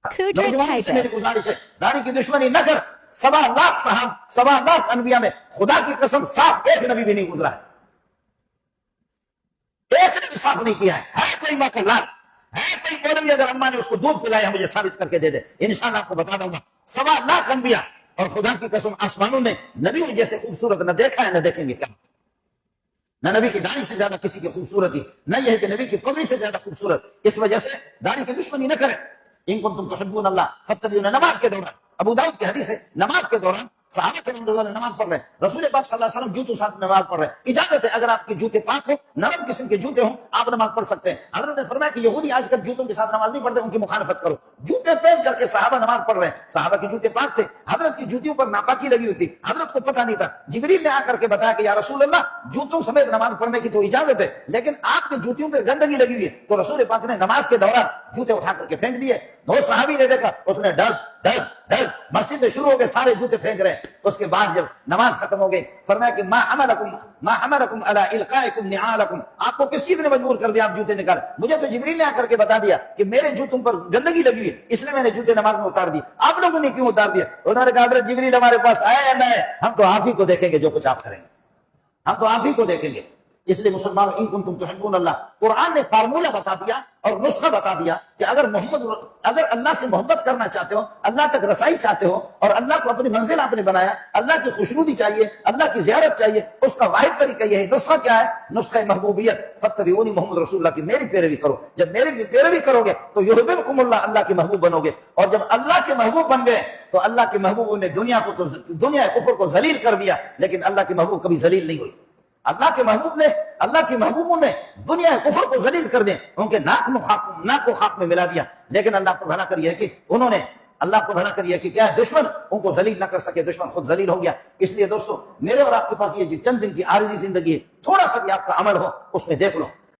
نوجوان سے میری گزارش ہے داڑھی کی دشمنی نہ کر. 7 لاکھ انبیاء میں خدا کی قسم صاف ایک نبی بھی نہیں گزرا ہے, ایک نے بھی صاف نہیں کیا ہے کوئی ماں کا لال ہے کوئی مولوی اگر اماں نے اس کو دودھ پلایا مجھے ثابت کر کے دے دے, انشاءاللہ آپ کو بتا دوں گا. 7 لاکھ انبیاء اور خدا کی قسم آسمانوں نے نبی جیسے خوبصورت نہ دیکھا ہے نہ دیکھیں گے. کیا نہ نبی کی داڑھی سے زیادہ کسی کی خوبصورتی, نہ یہ ہے کہ نبی کی پگڑی سے زیادہ خوبصورت. اس وجہ سے داڑھی کی دشمنی نہ کریں. ان کنتم تحبون اللہ فاتبعونی, نماز کے دوران ابو داؤد کی حدیث ہے, نماز کے دوران صحابہ کرام رضوان نماز پڑھ رہے ہیں, رسول پاک صلی اللہ علیہ وسلم جوتوں ساتھ نماز پڑھ رہے ہیں. اجازت ہے اگر آپ کے جوتے پاک ہوں, نرم قسم کے جوتے ہوں, آپ نماز پڑھ سکتے ہیں. حضرت نے فرمایا کہ یہودی آج کل جوتوں کے ساتھ نماز نہیں پڑھتے, ان کی مخالفت کرو. جوتے پہن کر کے صحابہ نماز پڑھ رہے ہیں, صحابہ کے جوتے پاک تھے, حضرت کی جوتیوں پر ناپاکی لگی ہوئی تھی, حضرت کو پتہ نہیں تھا. جبریل نے آ کر کے بتایا کہ یا رسول اللہ جوتوں سمیت نماز پڑھنے کی تو اجازت ہے, لیکن آپ کے جوتیوں پہ گندگی لگی ہوئی ہے. تو رسول پاک نے نماز کے دوران جوتے اٹھا کر کے پھینک دیے. وہ صحابی نے دیکھا, اس نے ڈز ڈز ڈز مسجد میں شروع ہو گئے, سارے جوتے پھینک رہے ہیں. اس کے بعد جب نماز ختم ہو گئی فرمایا کہ ما حملکم علی القائکم نعالکم, آپ کو کس چیز نے مجبور کر دیا آپ جوتے نکال؟ مجھے تو جبریل نے آ کر کے بتا دیا کہ میرے جوتوں پر گندگی لگی ہوئی ہے, اس لیے میں نے جوتے نماز میں اتار دی. آپ لوگوں نے کیوں اتار دیا؟ انہوں نے کہا حضرت جبریل ہمارے پاس آیا یا نہ آئے, ہم تو آپ ہی کو دیکھیں گے, جو کچھ آپ کریں گے ہم تو آپ ہی کو دیکھیں گے. اس لیے مسلمان ان کنتم تحبون اللہ, قرآن نے فارمولہ بتا دیا اور نسخہ بتا دیا کہ اگر اللہ سے محبت کرنا چاہتے ہو, اللہ تک رسائی چاہتے ہو, اور اللہ کو اپنی منزل آپ نے بنایا, اللہ کی خوشنودی چاہیے, اللہ کی زیارت چاہیے, اس کا واحد طریقہ یہ ہے. نسخہ کیا ہے؟ نسخہ محبوبیت. فاتبعونی, محمد رسول اللہ کی میری پیروی کرو. جب میری پیروی کرو گے تو یحببکم اللہ, اللہ کے محبوب بنو گے. اور جب اللہ کے محبوب بن گئے تو اللہ کے محبوب نے دنیا کفر کو ذلیل کر دیا, لیکن اللہ کے محبوب کبھی ذلیل نہیں ہوئی. اللہ کے محبوبوں نے دنیا کفر کو ذلیل کر دیں, ان کے ناک کو خاک میں ملا دیا. لیکن اللہ کو بھلا کر یہ ہے کہ انہوں نے اللہ کو بھلا کر یہ کہ کیا ہے, دشمن ان کو ذلیل نہ کر سکے, دشمن خود ذلیل ہو گیا. اس لیے دوستو میرے اور آپ کے پاس یہ جو چند دن کی عارضی زندگی ہے, تھوڑا سا بھی آپ کا عمل ہو اس میں دیکھ لو